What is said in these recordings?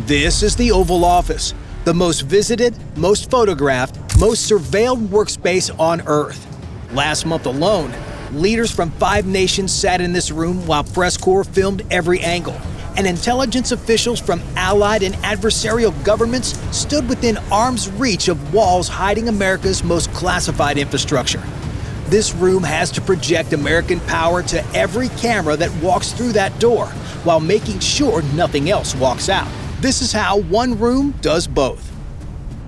This is the Oval Office, the most visited, most photographed, most surveilled workspace on Earth. Last month alone, leaders from 5 nations sat in this room while press corps filmed every angle, and intelligence officials from allied and adversarial governments stood within arm's reach of walls hiding America's most classified infrastructure. This room has to project American power to every camera that walks through that door, while making sure nothing else walks out. This is how one room does both.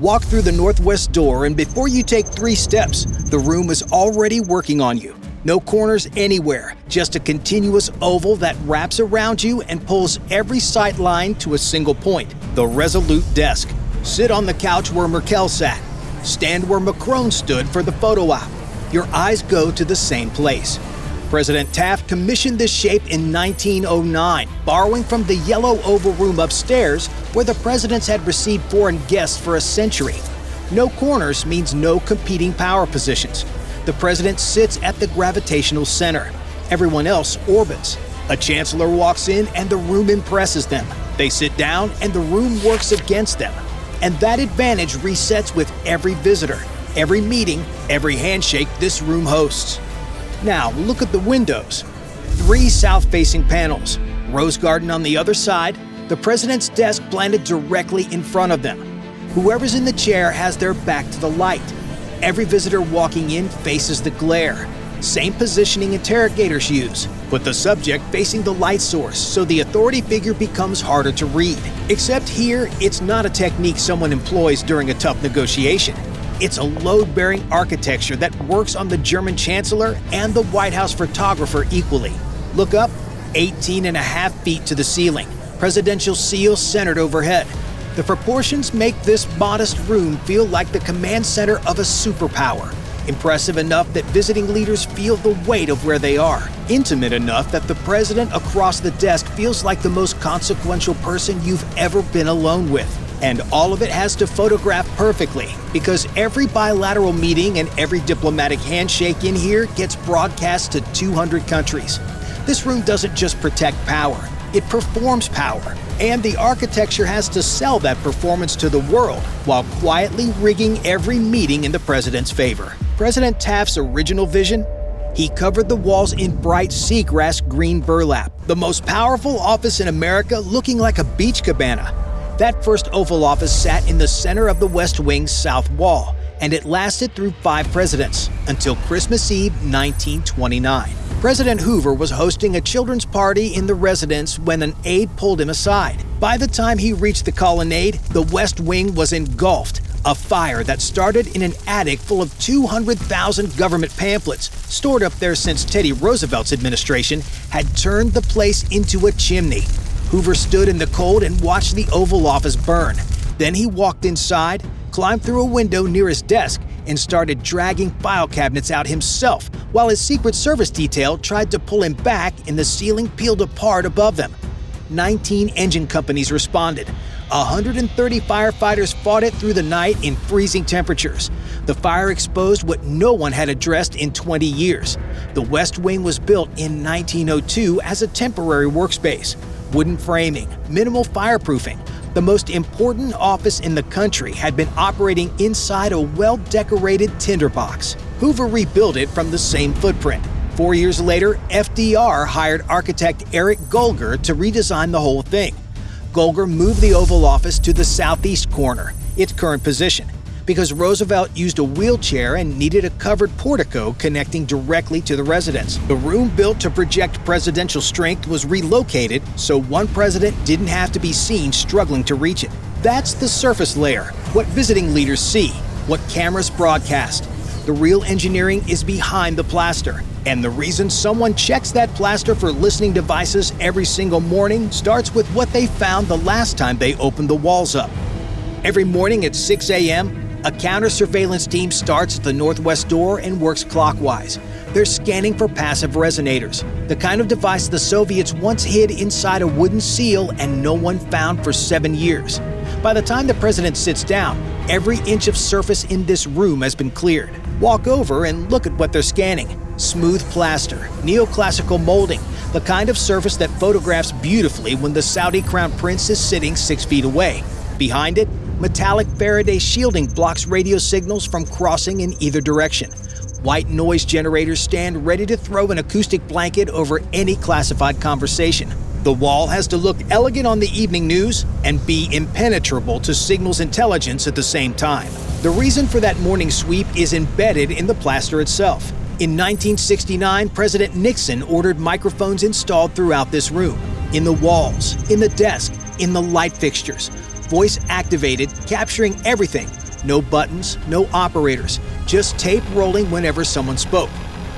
Walk through the northwest door, and before you take 3 steps, the room is already working on you. No corners anywhere, just a continuous oval that wraps around you and pulls every sight line to a single point. The Resolute Desk. Sit on the couch where Merkel sat. Stand where Macron stood for the photo op. Your eyes go to the same place. President Taft commissioned this shape in 1909, borrowing from the yellow oval room upstairs where the presidents had received foreign guests for a century. No corners means no competing power positions. The president sits at the gravitational center. Everyone else orbits. A chancellor walks in and the room impresses them. They sit down and the room works against them. And that advantage resets with every visitor, every meeting, every handshake this room hosts. Now, look at the windows. 3 south-facing panels, rose garden on the other side, the president's desk planted directly in front of them. Whoever's in the chair has their back to the light. Every visitor walking in faces the glare. Same positioning interrogators use. Put the subject facing the light source so the authority figure becomes harder to read. Except here, it's not a technique someone employs during a tough negotiation. It's a load-bearing architecture that works on the German chancellor and the White House photographer equally. Look up, 18.5 feet to the ceiling, presidential seal centered overhead. The proportions make this modest room feel like the command center of a superpower. Impressive enough that visiting leaders feel the weight of where they are. Intimate enough that the president across the desk feels like the most consequential person you've ever been alone with. And all of it has to photograph perfectly, because every bilateral meeting and every diplomatic handshake in here gets broadcast to 200 countries. This room doesn't just protect power, it performs power. And the architecture has to sell that performance to the world while quietly rigging every meeting in the president's favor. President Taft's original vision? He covered the walls in bright seagrass green burlap, the most powerful office in America looking like a beach cabana. That first Oval Office sat in the center of the West Wing's south wall, and it lasted through 5 presidents, until Christmas Eve 1929. President Hoover was hosting a children's party in the residence when an aide pulled him aside. By the time he reached the colonnade, the West Wing was engulfed. A fire that started in an attic full of 200,000 government pamphlets, stored up there since Teddy Roosevelt's administration, had turned the place into a chimney. Hoover stood in the cold and watched the Oval Office burn. Then he walked inside, climbed through a window near his desk, and started dragging file cabinets out himself while his Secret Service detail tried to pull him back and the ceiling peeled apart above them. 19 engine companies responded. 130 firefighters fought it through the night in freezing temperatures. The fire exposed what no one had addressed in 20 years. The West Wing was built in 1902 as a temporary workspace. Wooden framing, minimal fireproofing. The most important office in the country had been operating inside a well-decorated tinderbox. Hoover rebuilt it from the same footprint. 4 years later, FDR hired architect Eric Golger to redesign the whole thing. Golger moved the Oval Office to the southeast corner, its current position, because Roosevelt used a wheelchair and needed a covered portico connecting directly to the residence. The room built to project presidential strength was relocated so one president didn't have to be seen struggling to reach it. That's the surface layer, what visiting leaders see, what cameras broadcast. The real engineering is behind the plaster. And the reason someone checks that plaster for listening devices every single morning starts with what they found the last time they opened the walls up. Every morning at 6 a.m., a counter-surveillance team starts at the northwest door and works clockwise. They're scanning for passive resonators, the kind of device the Soviets once hid inside a wooden seal and no one found for 7 years. By the time the president sits down, every inch of surface in this room has been cleared. Walk over and look at what they're scanning. Smooth plaster, neoclassical molding, the kind of surface that photographs beautifully when the Saudi crown prince is sitting 6 feet away. Behind it, metallic Faraday shielding blocks radio signals from crossing in either direction. White noise generators stand ready to throw an acoustic blanket over any classified conversation. The wall has to look elegant on the evening news and be impenetrable to signals intelligence at the same time. The reason for that morning sweep is embedded in the plaster itself. In 1969, President Nixon ordered microphones installed throughout this room, in the walls, in the desk, in the light fixtures. Voice activated, capturing everything. No buttons, no operators, just tape rolling whenever someone spoke.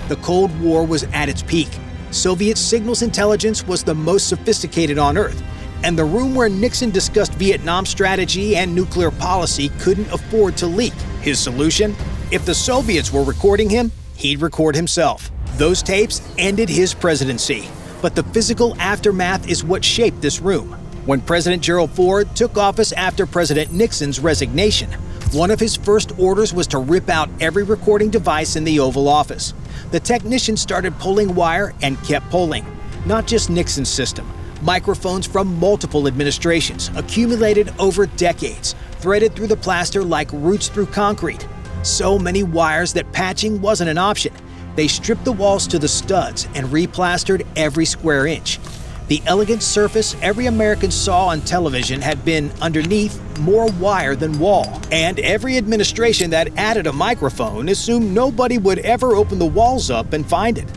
The Cold War was at its peak. Soviet signals intelligence was the most sophisticated on Earth, and the room where Nixon discussed Vietnam strategy and nuclear policy couldn't afford to leak. His solution? If the Soviets were recording him, he'd record himself. Those tapes ended his presidency, but the physical aftermath is what shaped this room. When President Gerald Ford took office after President Nixon's resignation, one of his first orders was to rip out every recording device in the Oval Office. The technicians started pulling wire and kept pulling. Not just Nixon's system. Microphones from multiple administrations, accumulated over decades, threaded through the plaster like roots through concrete. So many wires that patching wasn't an option. They stripped the walls to the studs and replastered every square inch. The elegant surface every American saw on television had been, underneath, more wire than wall. And every administration that added a microphone assumed nobody would ever open the walls up and find it.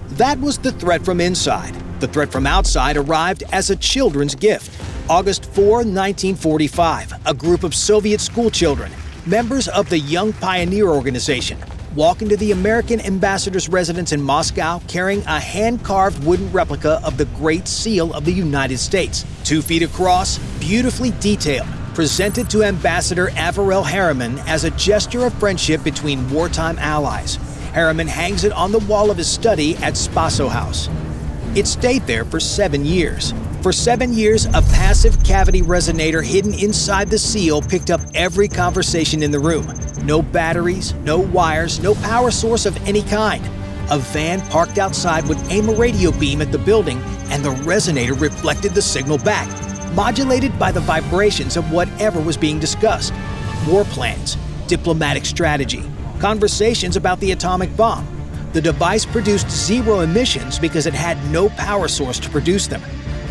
That was the threat from inside. The threat from outside arrived as a children's gift. August 4, 1945, a group of Soviet schoolchildren, members of the Young Pioneer Organization, walk into the American ambassador's residence in Moscow carrying a hand-carved wooden replica of the Great Seal of the United States. 2 feet across, beautifully detailed, presented to Ambassador Averell Harriman as a gesture of friendship between wartime allies. Harriman hangs it on the wall of his study at Spaso House. It stayed there for 7 years. For 7 years, a passive cavity resonator hidden inside the seal picked up every conversation in the room. No batteries, no wires, no power source of any kind. A van parked outside would aim a radio beam at the building, and the resonator reflected the signal back, modulated by the vibrations of whatever was being discussed. War plans, diplomatic strategy, conversations about the atomic bomb. The device produced zero emissions because it had no power source to produce them.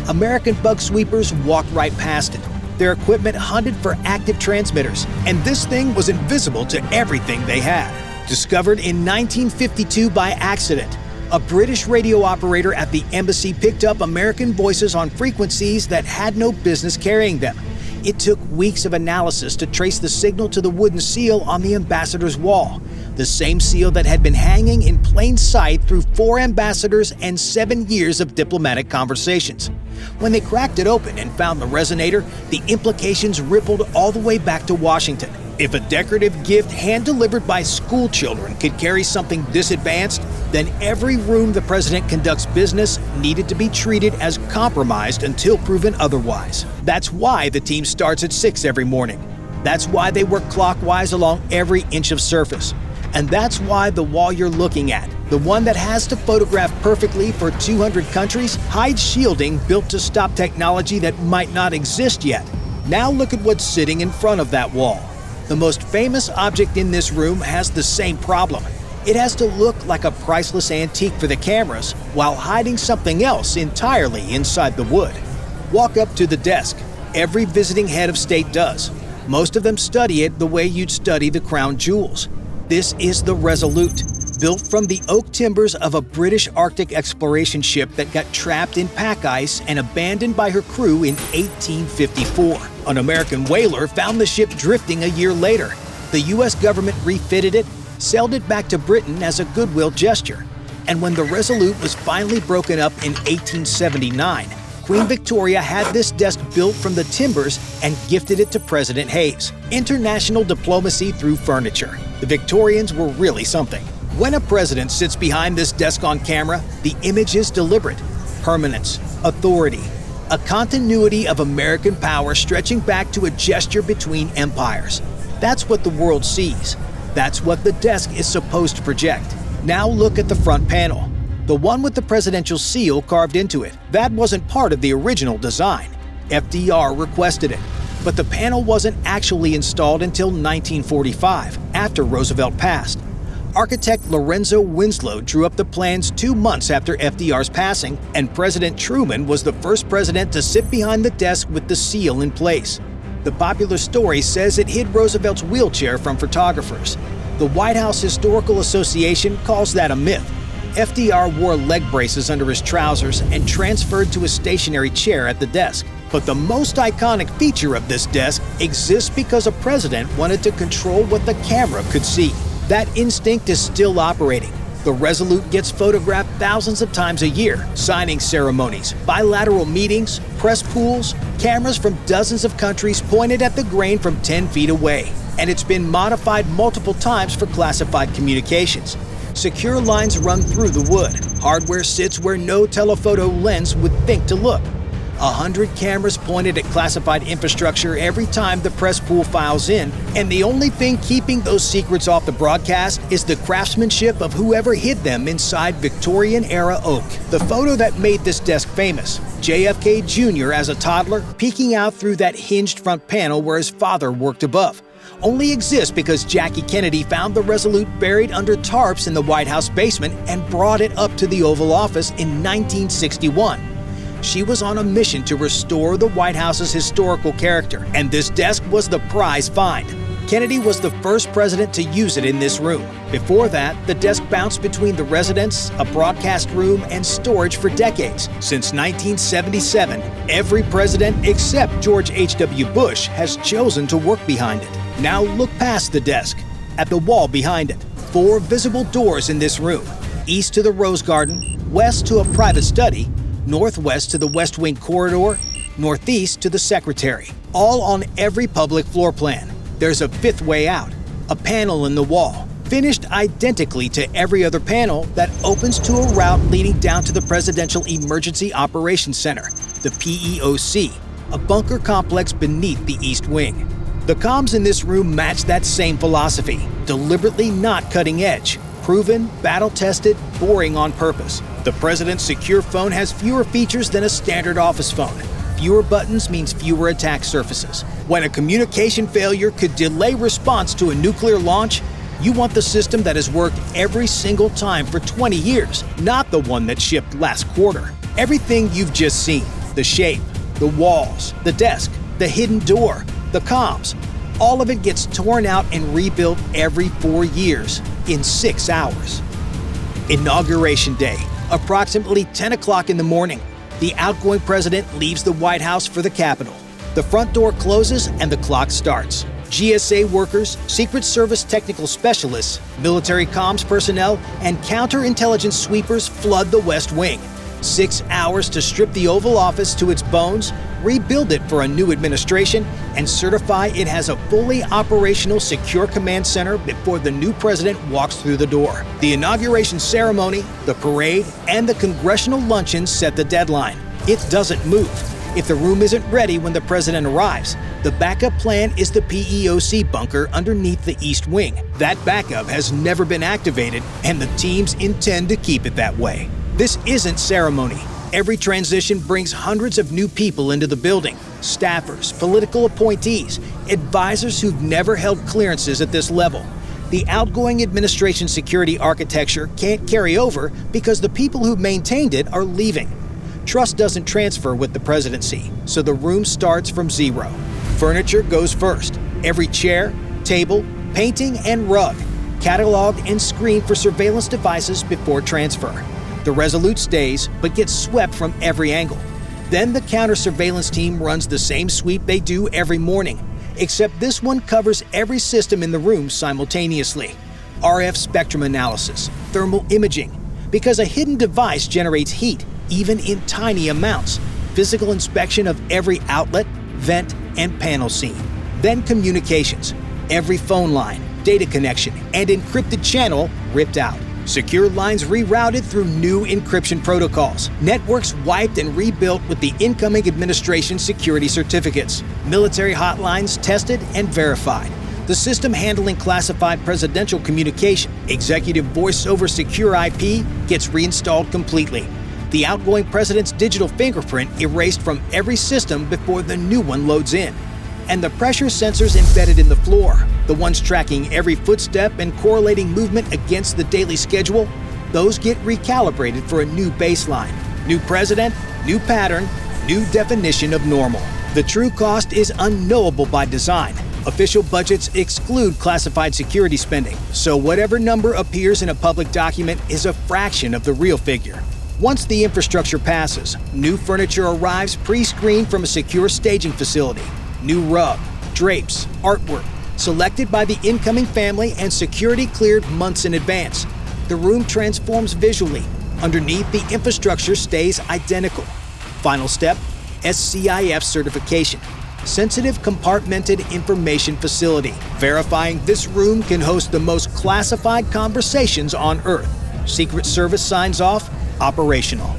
American bug sweepers walked right past it. Their equipment hunted for active transmitters, and this thing was invisible to everything they had. Discovered in 1952 by accident, a British radio operator at the embassy picked up American voices on frequencies that had no business carrying them. It took weeks of analysis to trace the signal to the wooden seal on the ambassador's wall, the same seal that had been hanging in plain sight through 4 ambassadors and 7 years of diplomatic conversations. When they cracked it open and found the resonator, the implications rippled all the way back to Washington. If a decorative gift hand-delivered by school children could carry something this advanced, then every room the president conducts business needed to be treated as compromised until proven otherwise. That's why the team starts at 6 every morning. That's why they work clockwise along every inch of surface. And that's why the wall you're looking at, the one that has to photograph perfectly for 200 countries, hides shielding built to stop technology that might not exist yet. Now look at what's sitting in front of that wall. The most famous object in this room has the same problem. It has to look like a priceless antique for the cameras while hiding something else entirely inside the wood. Walk up to the desk. Every visiting head of state does. Most of them study it the way you'd study the crown jewels. This is the Resolute, built from the oak timbers of a British Arctic exploration ship that got trapped in pack ice and abandoned by her crew in 1854. An American whaler found the ship drifting a year later. The U.S. government refitted it, sailed it back to Britain as a goodwill gesture. And when the Resolute was finally broken up in 1879, Queen Victoria had this desk built from the timbers and gifted it to President Hayes. International diplomacy through furniture. The Victorians were really something. When a president sits behind this desk on camera, the image is deliberate. Permanence, authority, a continuity of American power stretching back to a gesture between empires. That's what the world sees. That's what the desk is supposed to project. Now look at the front panel. the one with the presidential seal carved into it. That wasn't part of the original design. FDR requested it, but the panel wasn't actually installed until 1945, after Roosevelt passed. Architect Lorenzo Winslow drew up the plans 2 months after FDR's passing, and President Truman was the first president to sit behind the desk with the seal in place. The popular story says it hid Roosevelt's wheelchair from photographers. The White House Historical Association calls that a myth. FDR wore leg braces under his trousers and transferred to a stationary chair at the desk. But the most iconic feature of this desk exists because a president wanted to control what the camera could see. That instinct is still operating. The Resolute gets photographed thousands of times a year. Signing ceremonies, bilateral meetings, press pools, cameras from dozens of countries pointed at the grain from 10 feet away. And it's been modified multiple times for classified communications. Secure lines run through the wood. Hardware sits where no telephoto lens would think to look. 100 cameras pointed at classified infrastructure every time the press pool files in, and the only thing keeping those secrets off the broadcast is the craftsmanship of whoever hid them inside Victorian-era oak. The photo that made this desk famous, JFK Jr. as a toddler peeking out through that hinged front panel where his father worked above, only exists because Jackie Kennedy found the Resolute buried under tarps in the White House basement and brought it up to the Oval Office in 1961. She was on a mission to restore the White House's historical character, and this desk was the prize find. Kennedy was the first president to use it in this room. Before that, the desk bounced between the residence, a broadcast room, and storage for decades. Since 1977, every president except George H.W. Bush has chosen to work behind it. Now look past the desk, at the wall behind it. 4 visible doors in this room: east to the Rose Garden, west to a private study, northwest to the West Wing corridor, northeast to the Secretary, all on every public floor plan. There's a 5th way out, a panel in the wall, finished identically to every other panel that opens to a route leading down to the Presidential Emergency Operations Center, the PEOC, a bunker complex beneath the East Wing. The comms in this room match that same philosophy, deliberately not cutting edge, proven, battle-tested, boring on purpose. The president's secure phone has fewer features than a standard office phone. Fewer buttons means fewer attack surfaces. When a communication failure could delay response to a nuclear launch, you want the system that has worked every single time for 20 years, not the one that shipped last quarter. Everything you've just seen, the shape, the walls, the desk, the hidden door, the comms, all of it gets torn out and rebuilt every 4 years in 6 hours. Inauguration Day, approximately 10 o'clock in the morning. The outgoing president leaves the White House for the Capitol. The front door closes and the clock starts. GSA workers, Secret Service technical specialists, military comms personnel, and counterintelligence sweepers flood the West Wing. 6 hours to strip the Oval Office to its bones, rebuild it for a new administration, and certify it has a fully operational secure command center before the new president walks through the door. The inauguration ceremony, the parade, and the congressional luncheon set the deadline. It doesn't move. If the room isn't ready when the president arrives, the backup plan is the PEOC bunker underneath the East Wing. That backup has never been activated, and the teams intend to keep it that way. This isn't ceremony. Every transition brings hundreds of new people into the building. Staffers, political appointees, advisors who've never held clearances at this level. The outgoing administration security architecture can't carry over because the people who maintained it are leaving. Trust doesn't transfer with the presidency, so the room starts from zero. Furniture goes first. Every chair, table, painting, and rug, cataloged and screened for surveillance devices before transfer. The Resolute stays, but gets swept from every angle. Then the counter-surveillance team runs the same sweep they do every morning, except this one covers every system in the room simultaneously. RF spectrum analysis, thermal imaging, because a hidden device generates heat, even in tiny amounts. Physical inspection of every outlet, vent, and panel seam. Then communications, every phone line, data connection, and encrypted channel ripped out. Secure lines rerouted through new encryption protocols. Networks wiped and rebuilt with the incoming administration security certificates. Military hotlines tested and verified. The system handling classified presidential communication, executive voice over secure IP, gets reinstalled completely. The outgoing president's digital fingerprint erased from every system before the new one loads in. And the pressure sensors embedded in the floor, the ones tracking every footstep and correlating movement against the daily schedule, those get recalibrated for a new baseline. New president, new pattern, new definition of normal. The true cost is unknowable by design. Official budgets exclude classified security spending, so whatever number appears in a public document is a fraction of the real figure. Once the infrastructure passes, new furniture arrives pre-screened from a secure staging facility. New rug, drapes, artwork, selected by the incoming family and security cleared months in advance. The room transforms visually. Underneath, the infrastructure stays identical. Final step, SCIF certification. Sensitive Compartmented Information Facility, verifying this room can host the most classified conversations on Earth. Secret Service signs off, operational.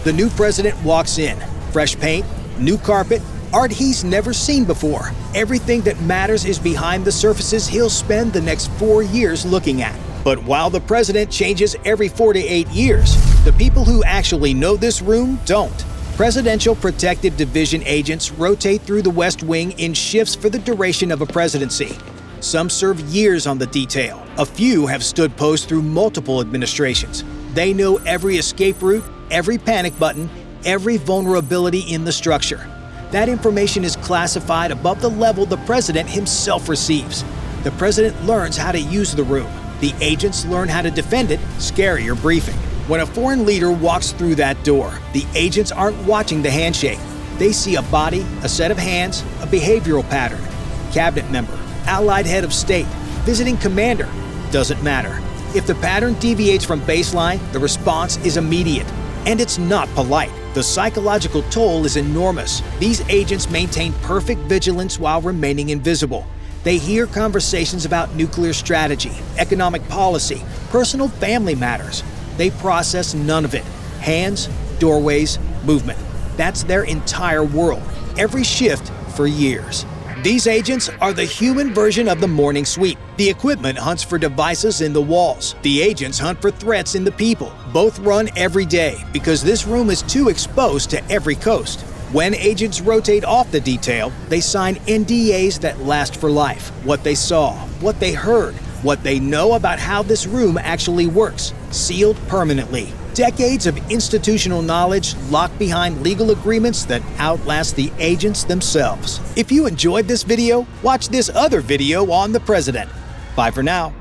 The new president walks in. Fresh paint, new carpet, art he's never seen before. Everything that matters is behind the surfaces he'll spend the next 4 years looking at. But while the president changes every 4 to 8 years, the people who actually know this room don't. Presidential Protective Division agents rotate through the West Wing in shifts for the duration of a presidency. Some serve years on the detail. A few have stood post through multiple administrations. They know every escape route, every panic button, every vulnerability in the structure. That information is classified above the level the president himself receives. The president learns how to use the room. The agents learn how to defend it, scarier briefing. When a foreign leader walks through that door, the agents aren't watching the handshake. They see a body, a set of hands, a behavioral pattern. Cabinet member, allied head of state, visiting commander, doesn't matter. If the pattern deviates from baseline, the response is immediate. And it's not polite. The psychological toll is enormous. These agents maintain perfect vigilance while remaining invisible. They hear conversations about nuclear strategy, economic policy, personal family matters. They process none of it. Hands, doorways, movement. That's their entire world. Every shift for years. These agents are the human version of the morning sweep. The equipment hunts for devices in the walls. The agents hunt for threats in the people. Both run every day because this room is too exposed to every coast. When agents rotate off the detail, they sign NDAs that last for life. What they saw, what they heard, what they know about how this room actually works, sealed permanently. Decades of institutional knowledge locked behind legal agreements that outlast the agents themselves. If you enjoyed this video, watch this other video on the president. Bye for now.